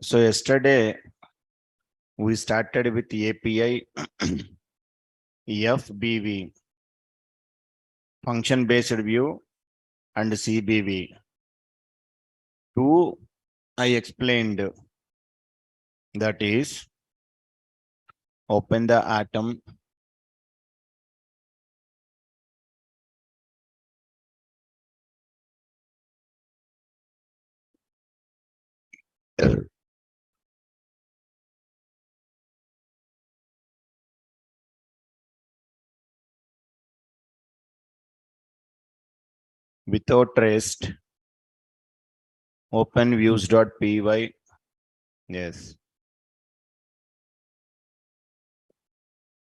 So yesterday we started with API FBV, function based view, and CBV. Two I explained, that is open the atom, without rest, open views.py. Yes.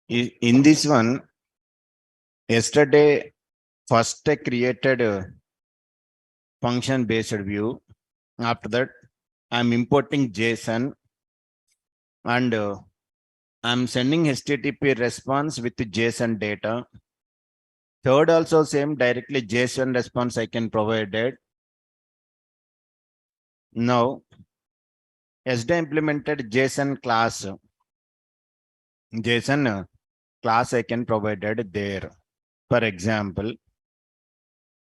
In this one, yesterday, first I created a function based view. After that, I'm importing JSON and I'm sending HTTP response with JSON data. Third, also same directly JSON response I can provide it. Now, SD implemented JSON class. JSON class I can provide it there. For example,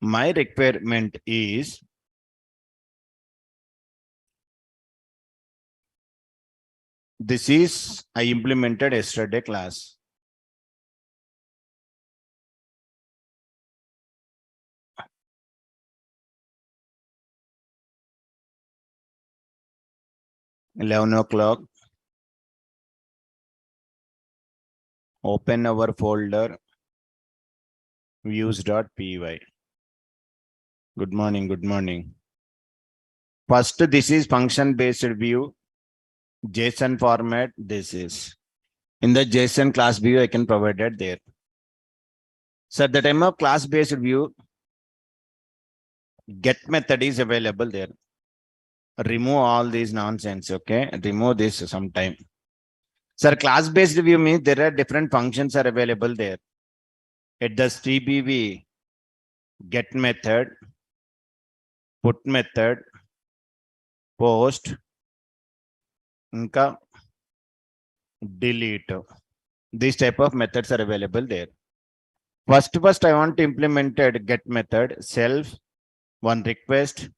my requirement is this is I implemented yesterday class. $11 open our folder views.py. Good morning, good morning. First, this is function based view, JSON format. This is in the JSON class view I can provide it there. So at the time of class based view, get method is available there. Remove all these nonsense, okay? Remove this sometime. Sir, class based view means there are different functions are available there. At the CBV, get method, put method, post, delete. These type of methods are available there. First I want to implement get method, self, one request,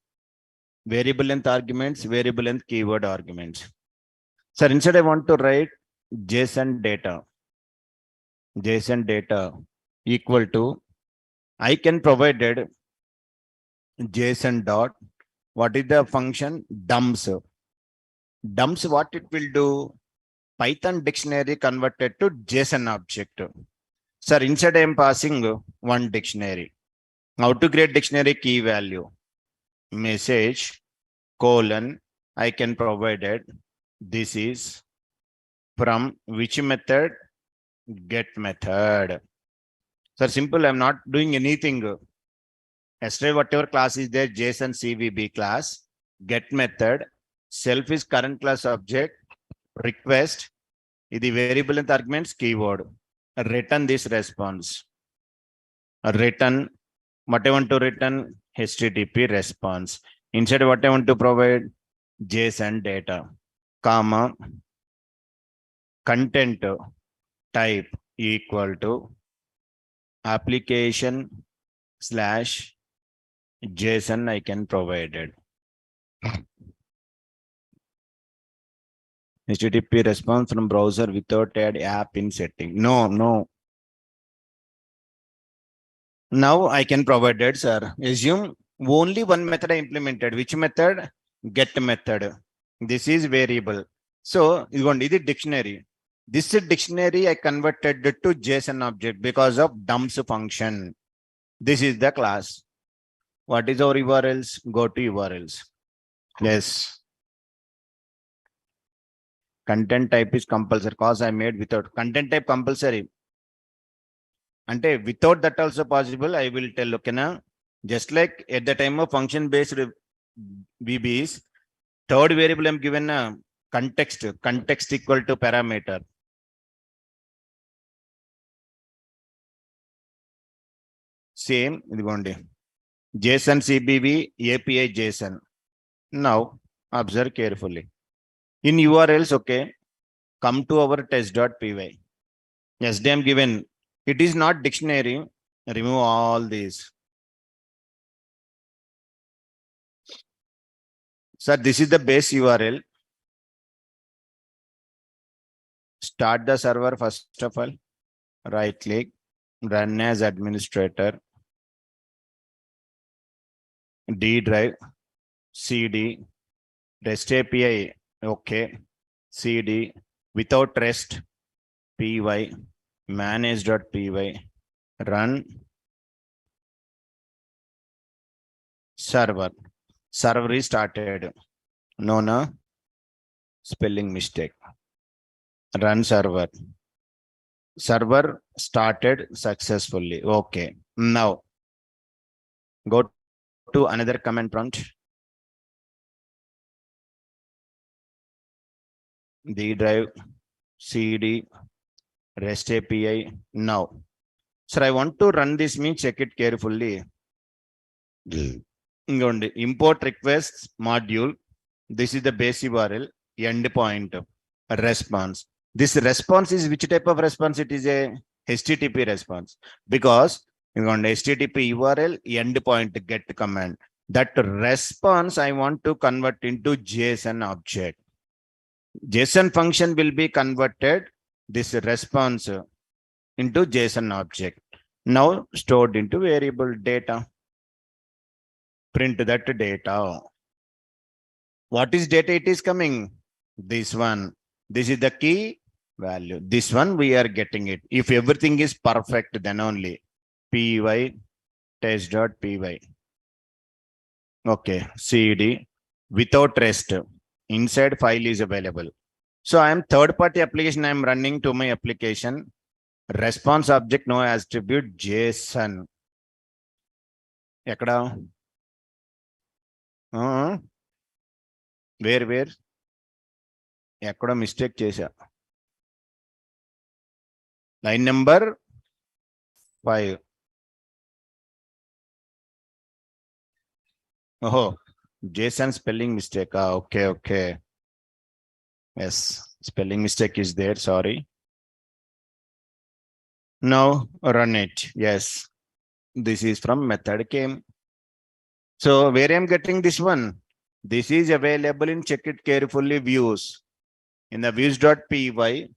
variable length arguments, variable length keyword arguments. So instead I want to write JSON data. JSON data equal to, I can provided JSON dot, what is the function? Dumps. Dumps, what it will do? Python dictionary converted to JSON object. Sir, inside I am passing one dictionary. How to create dictionary key value? Message colon, I can provide it. This is from which method? Get method. Sir, simple, I'm not doing anything. Yesterday, whatever class is there, JSON CVB class, get method, self is current class object, request, the variable length arguments, keyword. Return this response. Return, what I want to return? HTTP response. Inside what I want to provide? JSON data, comma, content type equal to application slash JSON I can provide it. HTTP response from browser without add app in setting. No. Now I can provide it, sir. Assume only one method I implemented. Which method? Get method. This is variable. So you want the dictionary. This dictionary I converted it to JSON object because of dumps function. This is the class. What is our URLs? Go to URLs. Yes. Content type is compulsory because I made without content type compulsory. Ante without that also possible, I will tell, okay, na? Just like at the time of function based VBs, third variable I'm given a context equal to parameter. Same, JSON CBV API JSON. Now observe carefully. In URLs, okay, come to our test.py. SDM given. It is not dictionary. Remove all these. Sir, this is the base URL. Start the server first of all. Right click. Run as administrator. D drive. CD. REST API. Okay. CD. Without REST. PY. Manage.py. Run. Server. Server is started. No. Spelling mistake. Run server. Server started successfully. Okay. Now go to another command prompt. D drive, CD, REST API. Now, sir, I want to run this. Check it carefully. Import requests module. This is the base URL. Endpoint response. This response is which type of response? It is a HTTP response because HTTP URL endpoint get command. That response I want to convert into JSON object. JSON function will be converted this response into JSON object. Now stored into variable data. Print that data. What is data it is coming? This one. This is the key value. This one we are getting it. If everything is perfect, then only py test.py. Okay, CD without rest. Inside file is available. So I am third party application. I am running to my application. Response object no attribute JSON. Ekkada? Where? Ekkada mistake chesa. Line number 5. Oh, JSON spelling mistake. Okay. Yes, spelling mistake is there. Sorry. Now run it. Yes, this is from method came. So where I am getting this one? This is available in check it carefully views. In the views.py,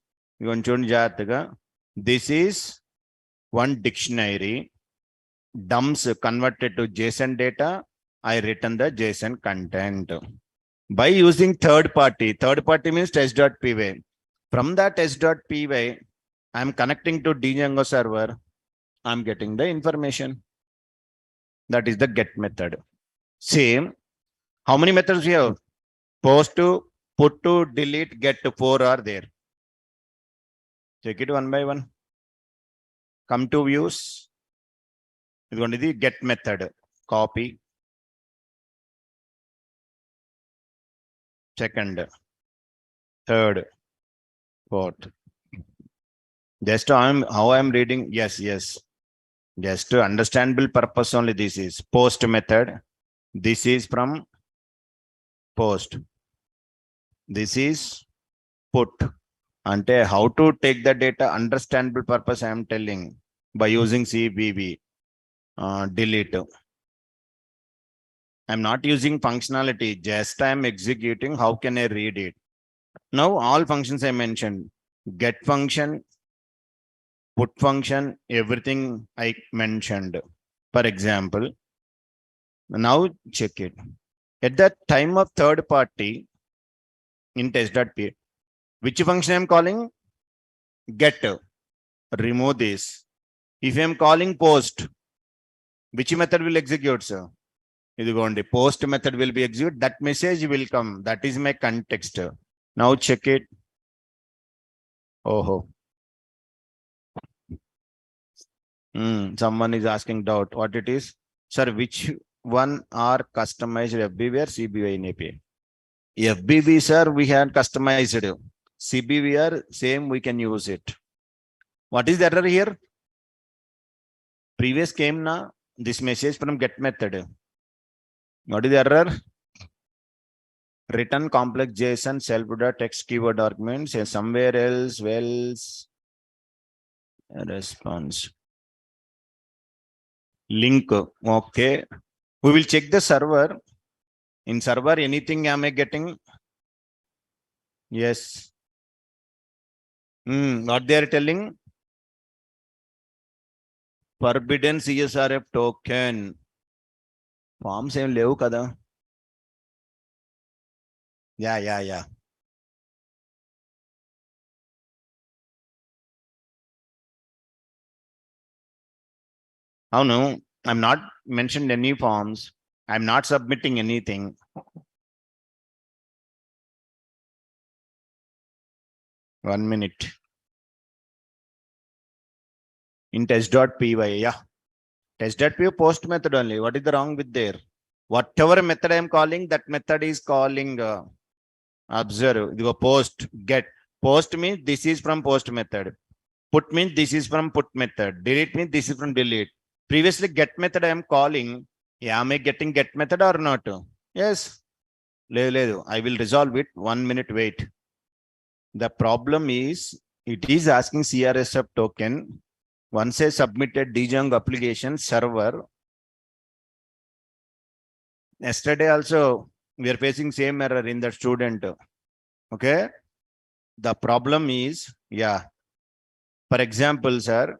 this is one dictionary. Dumps converted to JSON data. I written the JSON content. By using third party means test.py. From that test.py, I am connecting to Django server. I am getting the information. That is the get method. Same. How many methods we have? Post to, put to, delete, get to. 4 are there. Check it one by one. Come to views. It's going to be the get method. Copy. Second. Third. Fourth. Just how I'm reading. Yes. Just to understandable purpose only this is. Post method. This is from post. This is put. Ante how to take the data understandable purpose I am telling by using CBV. Delete. I'm not using functionality. Just I'm executing. How can I read it? Now all functions I mentioned. Get function. Put function. Everything I mentioned. For example. Now check it. At the time of third party in test.py, which function I'm calling? Get. Remove this. If I'm calling post, which method will execute, sir? The post method will be executed. That message will come. That is my context. Now check it. Oh. Someone is asking doubt. What it is? Sir, which one are customized FBV or CBV in API? FBV, sir, we had customized. CBV same, we can use it. What is the error here? Previous came na this message from get method. What is the error? Return complex JSON self.text keyword arguments somewhere else. Response link. Okay, we will check the server. In server, anything am I getting? Yes. What they are telling? Forbidden CSRF token. Forms ఏం లేవు కదా. Yeah. Oh no, I'm not mentioned any forms. I'm not submitting anything. One minute. In test.py, yeah. Test.py post method only. What is the wrong with there? Whatever method I am calling, that method is calling observe. The post get. Post means this is from post method. Put means this is from put method. Delete means this is from delete. Previously get method I am calling. Yeah, am I getting get method or not? Yes. Ledu. I will resolve it. 1 minute wait. The problem is it is asking CRSF token. Once I submitted Django application server. Yesterday also we are facing same error in that student. Okay. The problem is, yeah. For example, sir,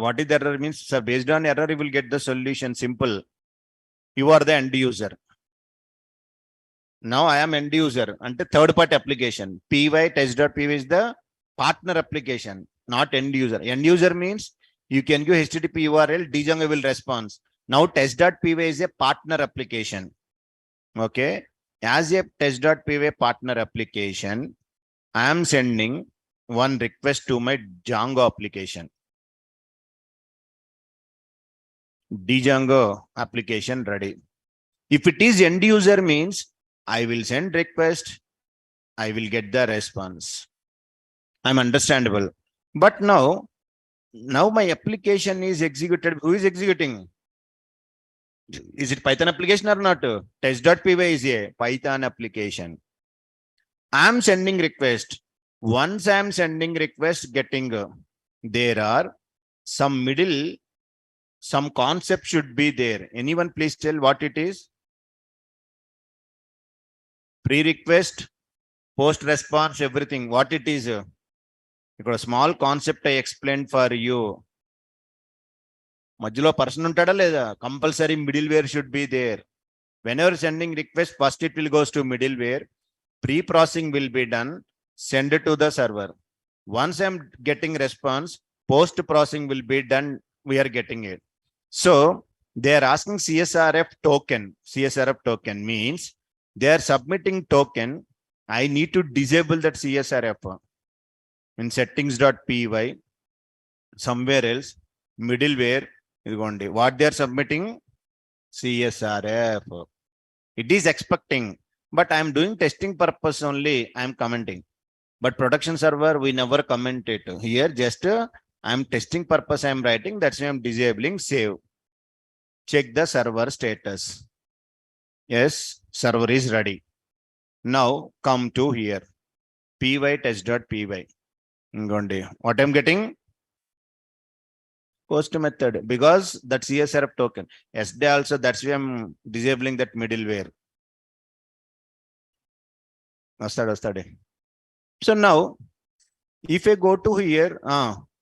what is the error means? Sir, based on error, you will get the solution. Simple. You are the end user. Now I am end user. And the third part application. Py test.py is the partner application, not end user. End user means you can give HTTP URL, Django will respond. Now test.py is a partner application. Okay. As a test.py partner application, I am sending one request to my Django application. Django application ready. If it is end user means I will send request, I will get the response. I'm understandable. But now my application is executed. Who is executing? Is it Python application or not? Test.py is a Python application. I'm sending request. Once I'm sending request, getting there are some middle, some concept should be there. Anyone please tell what it is? Pre-request, post-response, everything. What it is? A small concept I explained for you. మధ్యలో person ఉంటాడా లేదా? Compulsory middleware should be there. Whenever sending request, first it will goes to middleware. Pre-processing will be done. Send it to the server. Once I'm getting response, post-processing will be done. We are getting it. So they are asking CSRF token. CSRF token means they are submitting token. I need to disable that CSRF in settings.py. Somewhere else, middleware is going to what they are submitting. CSRF. It is expecting, but I am doing testing purpose only. I am commenting, but production server we never comment it here. Just I am testing purpose. I am writing. That's why I am disabling. Save. Check the server status. Yes, server is ready. Now come to here. Py test.py. What I'm getting? Post method, because that CSRF token. Yesterday also, that's why I'm disabling that middleware. So now, if I go to here,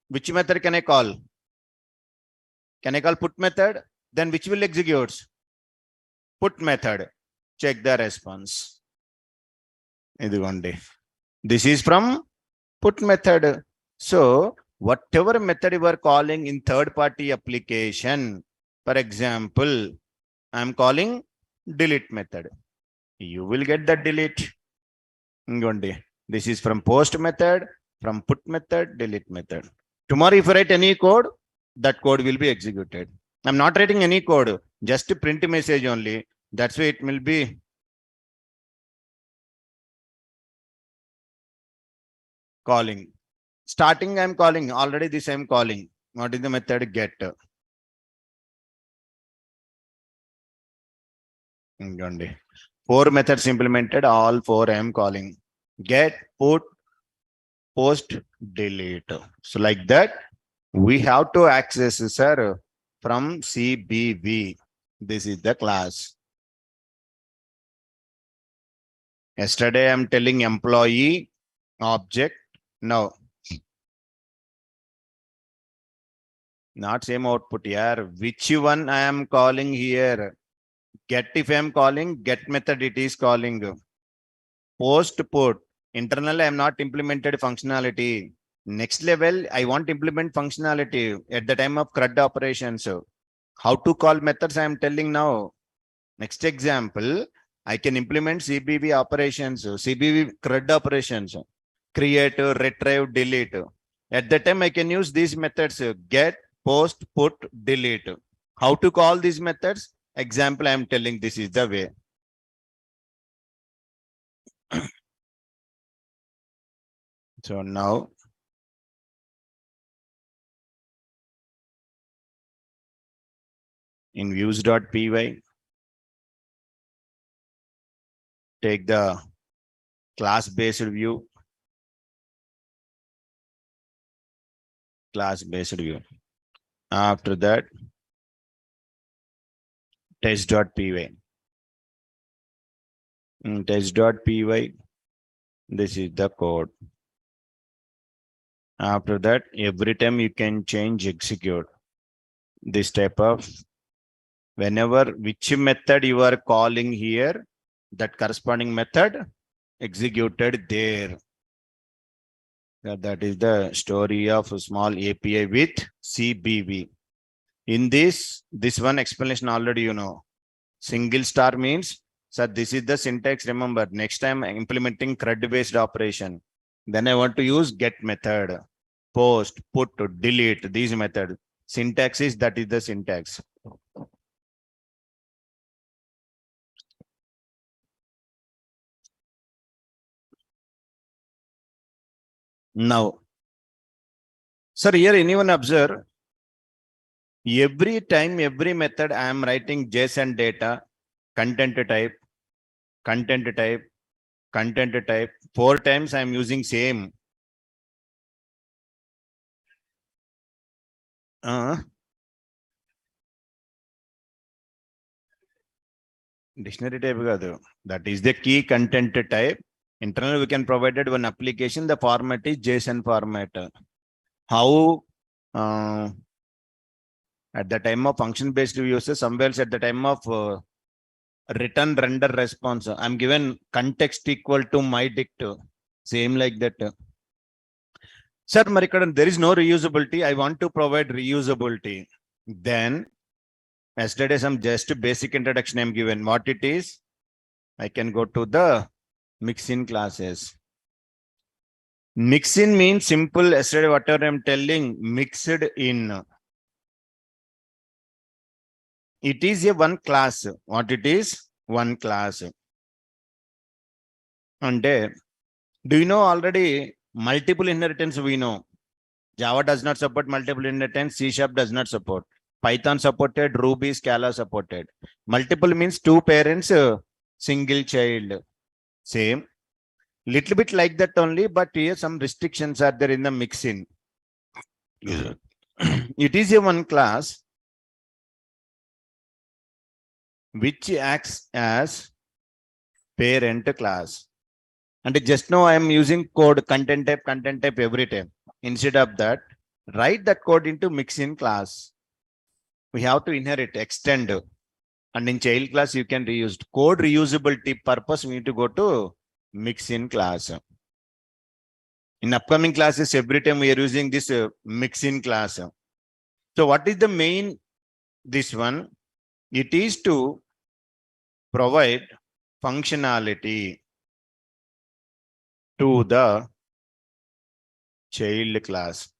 which method can I call? Can I call put method? Then which will execute? Put method. Check the response. This is from put method. So whatever method you are calling in third-party application, for example, I am calling delete method. You will get the delete. This is from post method, from put method, delete method. Tomorrow, if you write any code, that code will be executed. I'm not writing any code, just to print a message only. That's why it will be calling. Starting, I'm calling. Already this I'm calling. What is the method? Get. 4 methods implemented, all 4 I am calling. Get, put, post, delete. So like that, we have to access, sir, from CBV. This is the class. Yesterday, I'm telling employee object. No, not same output here. Which one I am calling here? Get, if I am calling, get method it is calling. Post, put. Internally, I am not implemented functionality. Next level, I want to implement functionality at the time of CRUD operations. How to call methods I am telling now. Next example, I can implement CBV operations, CBV CRUD operations, create, retrieve, delete. At that time, I can use these methods, get, post, put, delete. How to call these methods? Example, I am telling this is the way. So now, in views.py, take the class-based view, class-based view. After that, test.py. In test.py, this is the code. After that, every time you can change execute. This type of, whenever which method you are calling here, that corresponding method executed there. That is the story of a small API with CBV. In this one explanation already you know. Single star means, sir, this is the syntax. Remember, next time I'm implementing CRUD based operation, then I want to use get method, post, put, delete, these methods. Syntax is, that is the syntax. Now, sir, here anyone observe, every time, every method I am writing JSON data, content type, content type, content type, 4 times I am using same. Dictionary type kaadu. That is the key content type. Internally, we can provide one application. The format is JSON format. How at the time of function-based uses, somewhere at the time of return render response, I'm given context equal to my dict. Same like that. Sir, Marikadan, there is no reusability. I want to provide reusability. Then, yesterday, some just basic introduction I'm given. What it is, I can go to the mix-in classes. Mix-in means simple. Yesterday, whatever I'm telling, mixed in. It is a one class. What it is? One class. And do you know already multiple inheritance? We know Java does not support multiple inheritance. C# does not support. Python supported. Ruby, Scala supported. Multiple means two parents, single child. Same. Little bit like that only, but here some restrictions are there in the mix-in. It is a one class which acts as parent class. And just now I am using code content type every time. Instead of that, write that code into mix-in class. We have to inherit, extend. And in child class, you can reuse. Code reusability purpose, we need to go to mix-in class. In upcoming classes, every time we are using this mix-in class. So what is the main, this one? It is to provide functionality to the child class.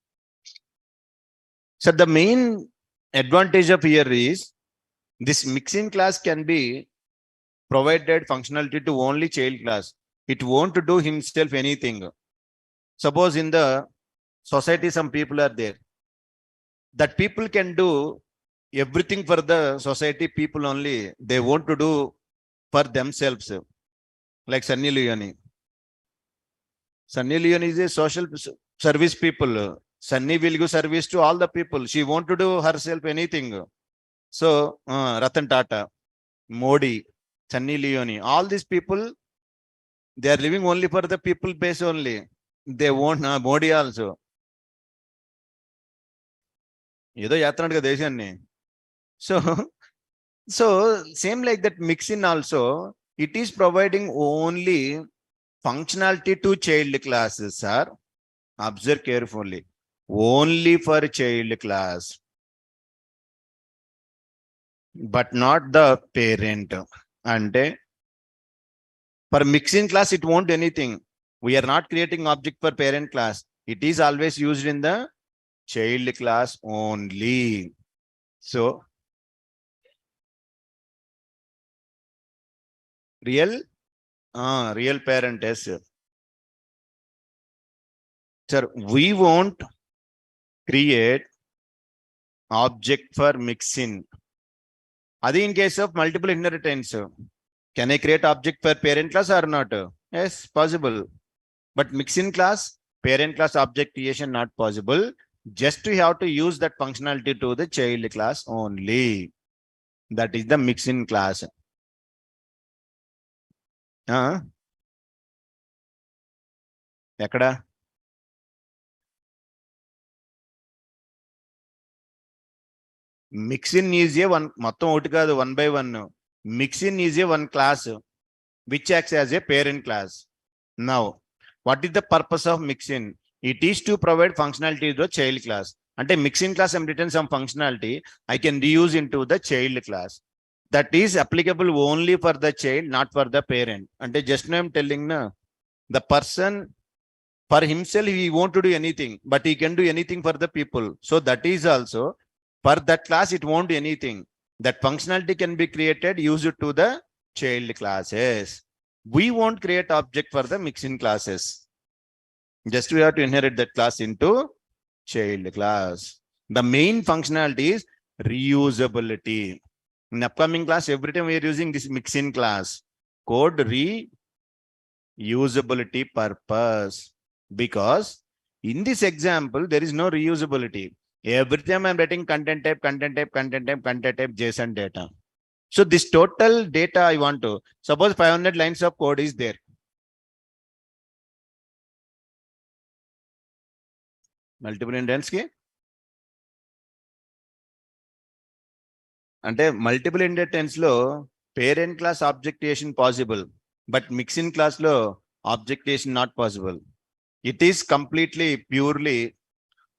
So the main advantage of here is this mix-in class can be provided functionality to only child class. It won't do himself anything. Suppose in the society, some people are there. That people can do everything for the society people only. They want to do for themselves, like Sunny Leone. Sunny Leone is a social service people. Sunny will give service to all the people. She won't to do herself anything. So Ratan Tata, Modi, Sunny Leone, all these people, they are living only for the people base only. They won't Modi also. ఏదో చేస్తున్నాడు కదా దేశాన్ని. So so same like that mixin also, it is providing only functionality to child classes, sir. Observe carefully. Only for child class, but not the parent. And for mixing class, it won't anything. We are not creating object for parent class. It is always used in the child class only. So real parent, yes, sir. Sir, we won't create object for mixing. Adi in case of multiple inheritance. Can I create object for parent class or not? Yes, possible. But mixing class, parent class object creation not possible. Just we have to use that functionality to the child class only. That is the mixing class. Ekkada? Mixin is a one, మొత్తం ఒకటి కాదు, 1 by 1. Mixin is a one class which acts as a parent class. Now, what is the purpose of mixin? It is to provide functionality to the child class. Ante mixin class am written some functionality I can reuse into the child class. That is applicable only for the child, not for the parent. Ante just now I am telling na, the person for himself he won't to do anything, but he can do anything for the people. So that is also for that class, it won't do anything. That functionality can be created, use it to the child classes. We won't create object for the mixing classes. Just we have to inherit that class into child class. The main functionality is reusability. In upcoming class, every time we are using this mixing class code reusability purpose, because in this example there is no reusability. Every time I'm writing content type, JSON data. So this total data I want to, suppose 500 lines of code is there. Multiple inheritance ki? Ante multiple inheritance lo parent class object creation possible, but mixing class lo object creation not possible. It is completely purely,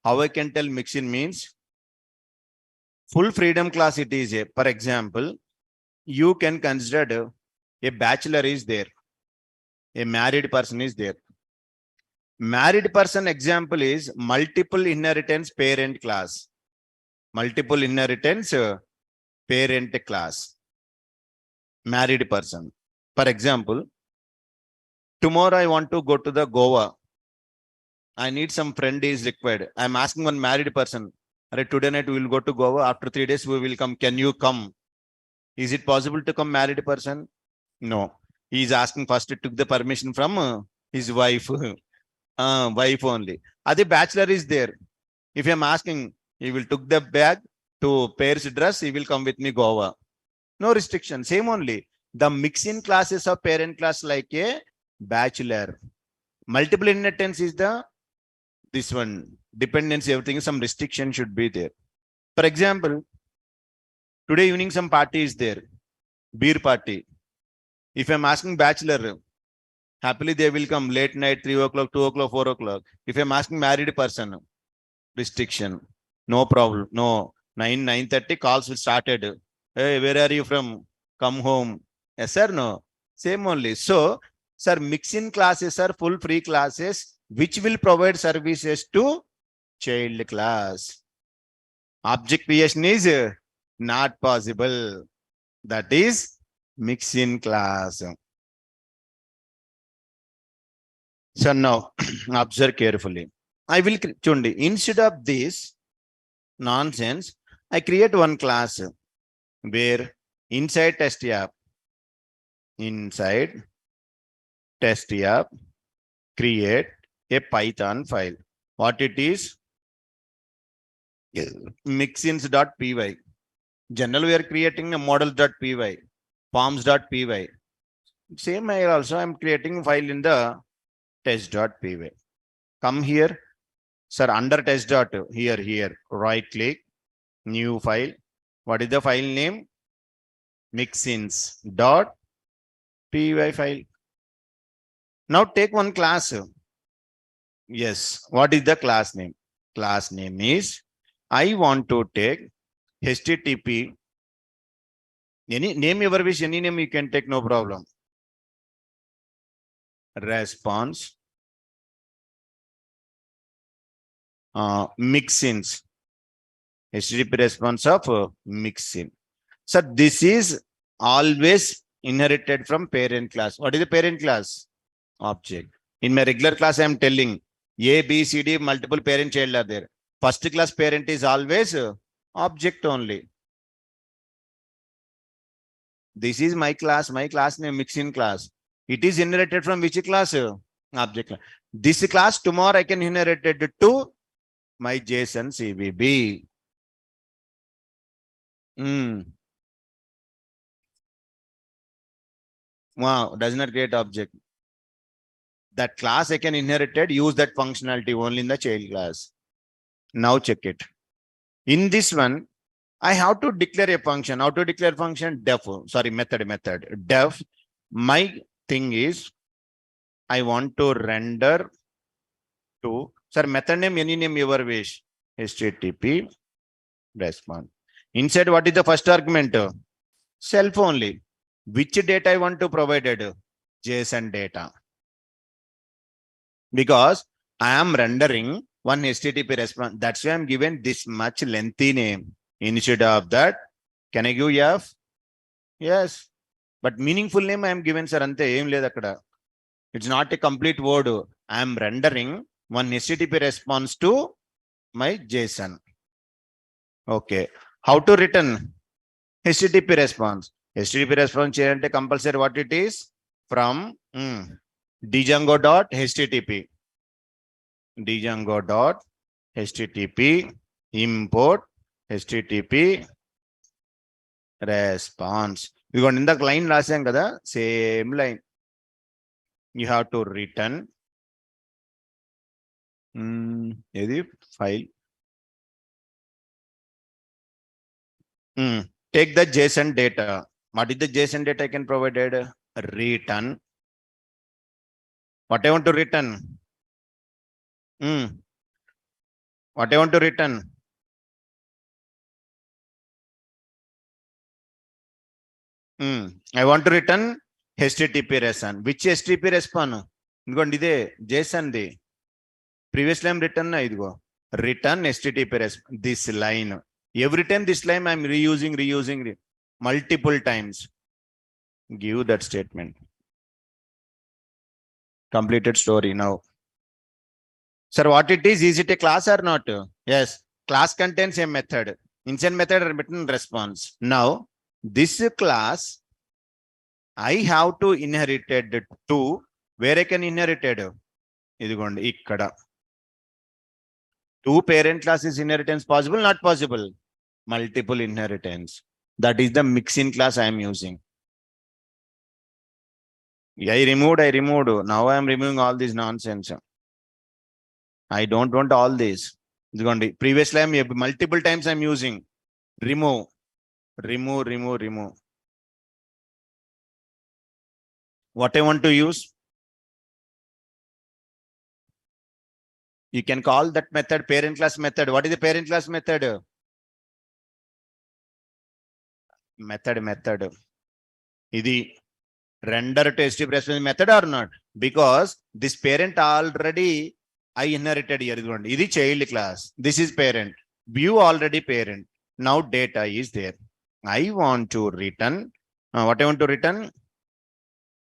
how I can tell mixin means full freedom class it is. For example, you can consider a bachelor is there, a married person is there. Married person example is multiple inheritance parent class. Multiple inheritance parent class. Married person. For example, tomorrow I want to go to the Goa. I need some friend is required. I'm asking one married person, today night we will go to Goa. After 3 days we will come. Can you come? Is it possible to come married person? No. He is asking first to took the permission from his wife. Wife only. Adi bachelor is there. If I'm asking, he will took the bag to pair's dress. He will come with me Goa. No restriction. Same only. The mixing classes of parent class like a bachelor. Multiple inheritance is the this one, dependency, everything, some restriction should be there. For example, today evening some party is there, beer party. If I'm asking bachelor, happily they will come late night, 3 o'clock, 2 o'clock, 4 o'clock. If I'm asking married person, restriction, no problem, no. 9:30 calls will started. Hey, where are you from? Come home. Yes sir, no. Same only. So, sir, mixing classes are full free classes which will provide services to child class. Object creation is not possible. That is mixing class. So now observe carefully. I will instead of this nonsense, I create one class where inside test app inside test app, create a Python file. What it is? Mixins.py. Generally, we are creating a models.py, forms.py. Same here also, I'm creating file in the test.py. Come here, sir, under test dot, here, right click, new file. What is the file name? Mixins.py file. Now take one class. Yes, what is the class name? Class name is, I want to take HTTP. Any name your wish, any name you can take, no problem. Response. Mixins. HTTP response of mixin. So this is always inherited from parent class. What is the parent class? Object. In my regular class, I am telling A, B, C, D, multiple parent child are there. First class parent is always object only. This is my class name mixin class. It is inherited from which class? Object class. This class tomorrow I can inherit it to my JSON CVB. Wow, does not create object. That class I can inherited, use that functionality only in the child class. Now check it. In this one, I have to declare a function. How to declare function? Def, sorry, method. Def, my thing is, I want to render to, sir, method name, any name your wish. HTTP response. Inside, what is the first argument? Self only. Which data I want to provide? JSON data. Because I am rendering one HTTP response. That's why I'm given this much lengthy name. Instead of that, can I give F? Yes. But meaningful name I am given, sir. Ante em ledhu akkada. It's not a complete word. I am rendering one HTTP response to my JSON. Okay. How to return HTTP response? HTTP response cheyante compulsory what it is? From django.http. Django.http import http response. We got in the line last kada, same line. You have to return file. Take the JSON data. What is the JSON data I can provide? Return. What I want to return? What I want to return? I want to return HTTP response. Which HTTP response? JSON the previous line return na idigo. Return HTTP response. This line. Every time this line I'm reusing multiple times. Give that statement. Completed story now. Sir, what it is it a class or not? Yes. Class contains a method. Inside method return response. Now, this class I have to inherit to where I can inherit it. Ikkada. Two parent classes inheritance possible, not possible. Multiple inheritance. That is the mixin class I am using. I removed. Now I am removing all this nonsense. I don't want all this. Previously, I am multiple times I am using. Remove. What I want to use? You can call that method parent class method. What is the parent class method? Method. Idi render to HTTP response method or not? Because this parent already I inherited here. This is child class. This is parent. View already parent. Now data is there. I want to return. What I want to return?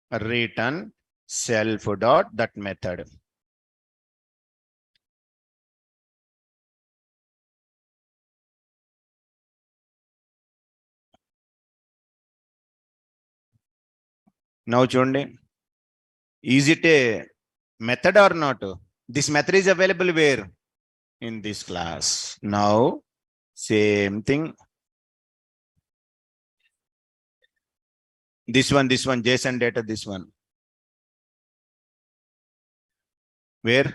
Return self dot that method. Now చూడండి, is it a method or not? This method is available where? In this class. Now same thing, this one JSON data, this one where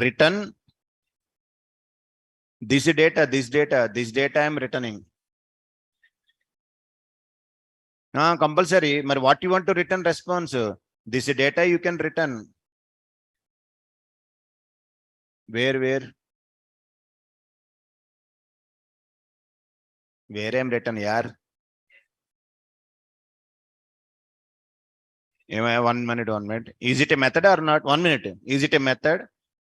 return this data I am returning. Compulsory. But what you want to return response? This data you can return. Where I am written, yaar? One minute. Is it a method or not? 1 minute. Is it a method?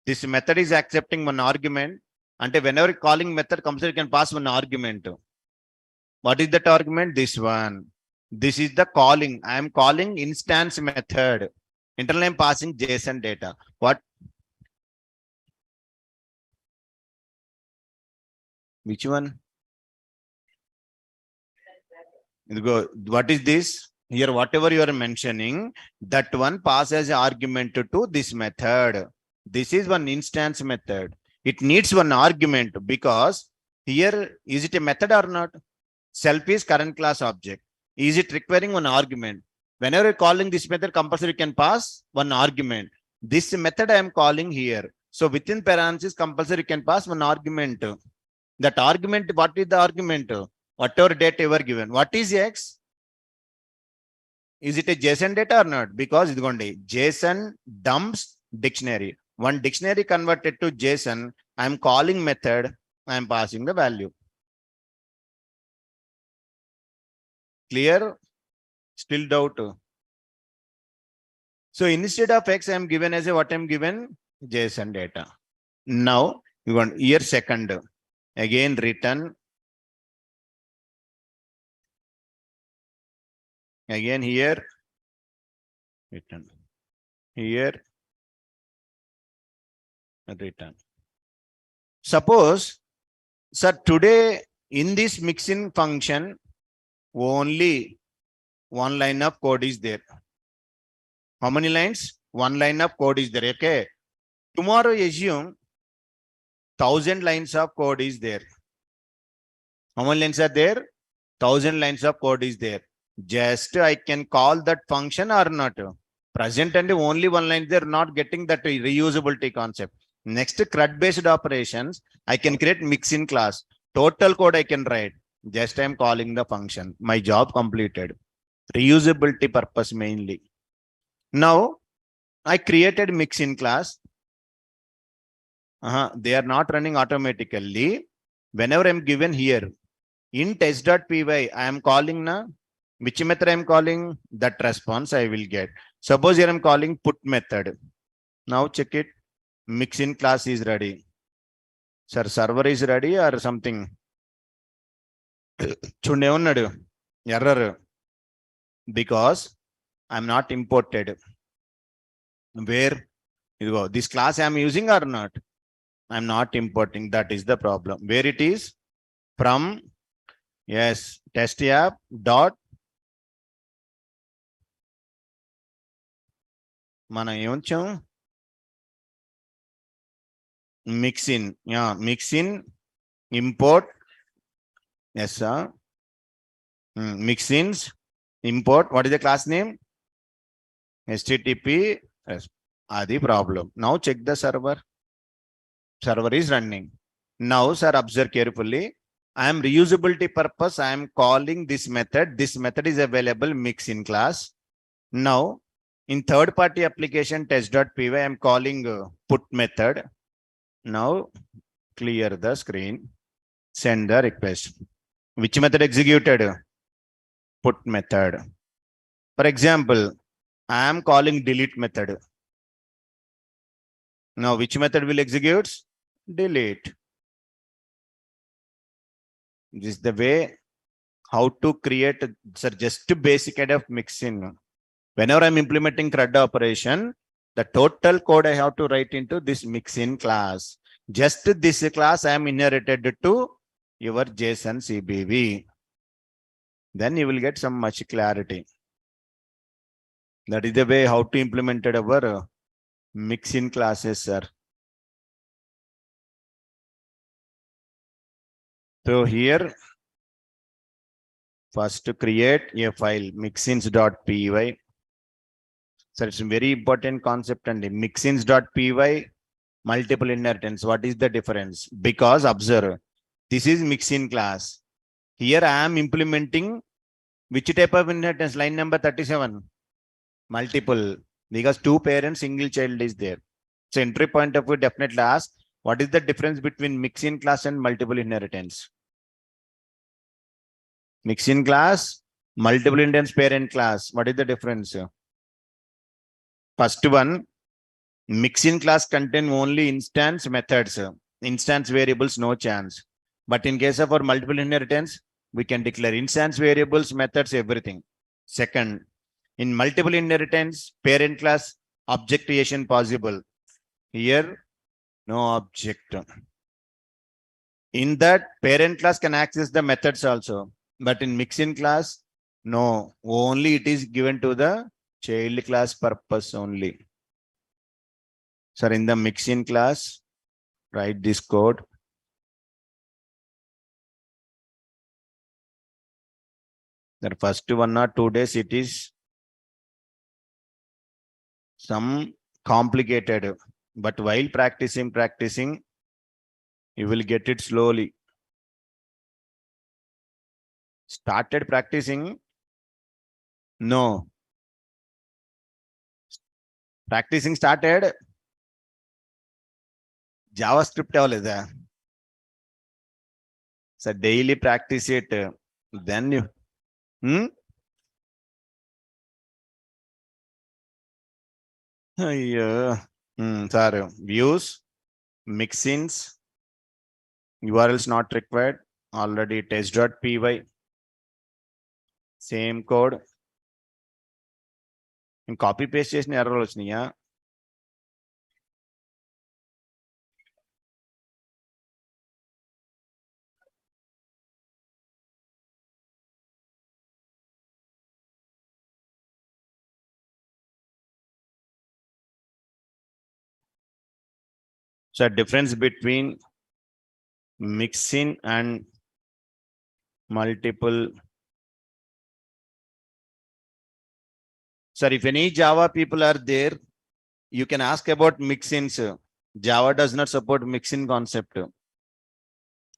This method is accepting one argument. And whenever calling method comes, you can pass one argument. What is that argument? This one. This is the calling. I am calling instance method. Internally I am passing JSON data. What? Which one? What is this? Here, whatever you are mentioning, that one pass as an argument to this method. This is one instance method. It needs one argument because here, is it a method or not? Self is current class object. Is it requiring one argument? Whenever you're calling this method, compulsory you can pass one argument. This method I am calling here. So within parentheses, compulsory you can pass one argument. That argument, what is the argument? Whatever data ever given. What is X? Is it a JSON data or not? Because it's going to JSON dumps dictionary. One dictionary converted to JSON. I am calling method. I am passing the value. Clear? Still doubt? So instead of X, I am given as a what I am given? JSON data. Now you want here second. Again return. Again here return. Here return. Suppose, sir, today in this mixin function, only one line of code is there. How many lines? One line of code is there. Okay. Tomorrow assume 1,000 lines of code is there. How many lines are there? 1,000 lines of code is there. Just I can call that function or not. Present and only one line, they're not getting that reusability concept. Next, CRUD based operations, I can create mixin class. Total code I can write. Just I am calling the function. My job completed. Reusability purpose mainly. Now I created mixin class. They are not running automatically. Whenever I'm given here in test.py, I am calling na. Which method I am calling? That response I will get. Suppose here I am calling put method. Now check it. Mixin class is ready. Sir, server is ready or something? Error. Because I'm not imported. Where you go? This class I am using or not? I'm not importing. That is the problem. Where it is? From, yes, test app dot. మనం ఏమొచ్చాం? Mixin. Yeah, mixin import. Yes, sir. Mixins import. What is the class name? HTTP. Yes. Adi problem. Now check the server. Server is running. Now, sir, observe carefully. I am reusability purpose. I am calling this method. This method is available mixin class. Now, in third party application test.py, I am calling put method. Now clear the screen, send the request. Which method executed? Put method. For example, I am calling delete method. Now which method will execute? Delete. This is the way how to create, sir, just basic kind of mixin. Whenever I'm implementing CRUD operation, the total code I have to write into this mixin class. Just this class I am inherited to your JSON CBV. Then you will get some much clarity. That is the way how to implement our mixin classes, sir. So here, first to create a file mixins.py. So it's a very important concept, and mixins.py, multiple inheritance. What is the difference? Because observe, this is mixin class. Here I am implementing which type of inheritance? Line number 37. Multiple, because two parents, single child is there. So entry point of view definitely ask, what is the difference between mixin class and multiple inheritance? Mixin class, multiple inheritance parent class. What is the difference? First one, mixin class contain only instance methods, instance variables, no chance. But in case of our multiple inheritance, we can declare instance variables, methods, everything. Second, in multiple inheritance, parent class object creation possible. Here, no object. In that, parent class can access the methods also. But in mixin class, no. Only it is given to the child class purpose only. Sir, in the mixin class, write this code. The first 1 or 2 days, it is some complicated. But while practicing, you will get it slowly. Started practicing? No. Practicing started? JavaScript avaleda. So daily practice it. Then you. Yeah. Sorry. Views, mixins, URLs not required. Already test.py. Same code. In copy paste చేసిన ఎర్రర్లు వచ్చినాయా? So difference between mixin and multiple. Sir, if any Java people are there, you can ask about mixins. Java does not support mixin concept.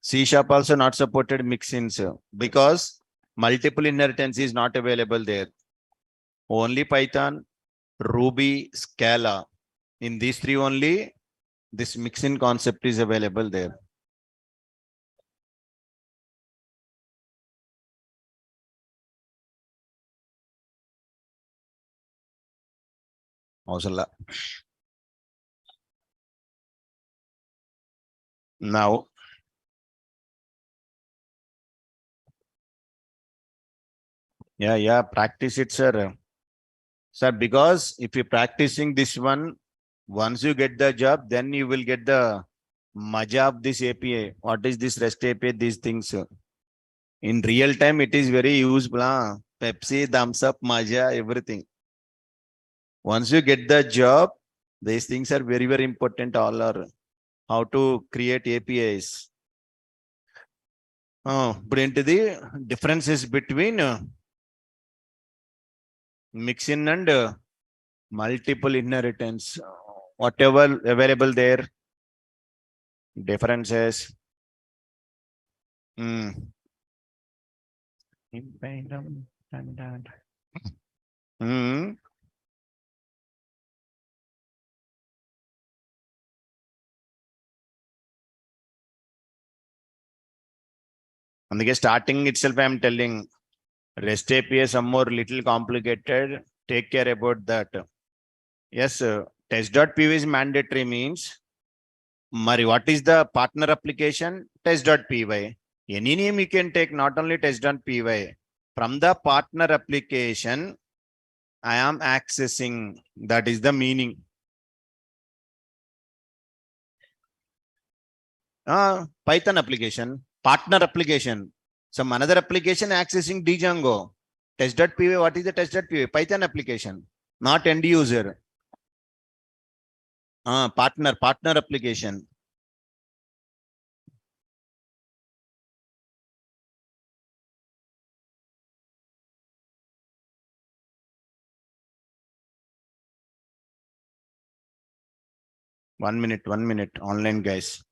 C# also not supported mixins because multiple inheritance is not available there. Only Python, Ruby, Scala. In these three only, this mixin concept is available there. Now, yeah, practice it, sir. Sir, because if you're practicing this one, once you get the job, then you will get the maja of this API. What is this REST API? These things. In real time, it is very useful. Pepsi, thumbs up, maja, everything. Once you get the job, these things are very, very important. All are how to create APIs. But into the differences between mixin and multiple inheritance. Whatever available there, differences. అందుకే starting itself I am telling REST API some more little complicated. Take care about that. Yes, test.py is mandatory means. Mari, what is the partner application? Test.py. Any name you can take, not only test.py. From the partner application, I am accessing. That is the meaning. Python application, partner application. Some another application accessing Django. Test.py, what is the test.py? Python application. not end user. Partner application. One minute, online guys.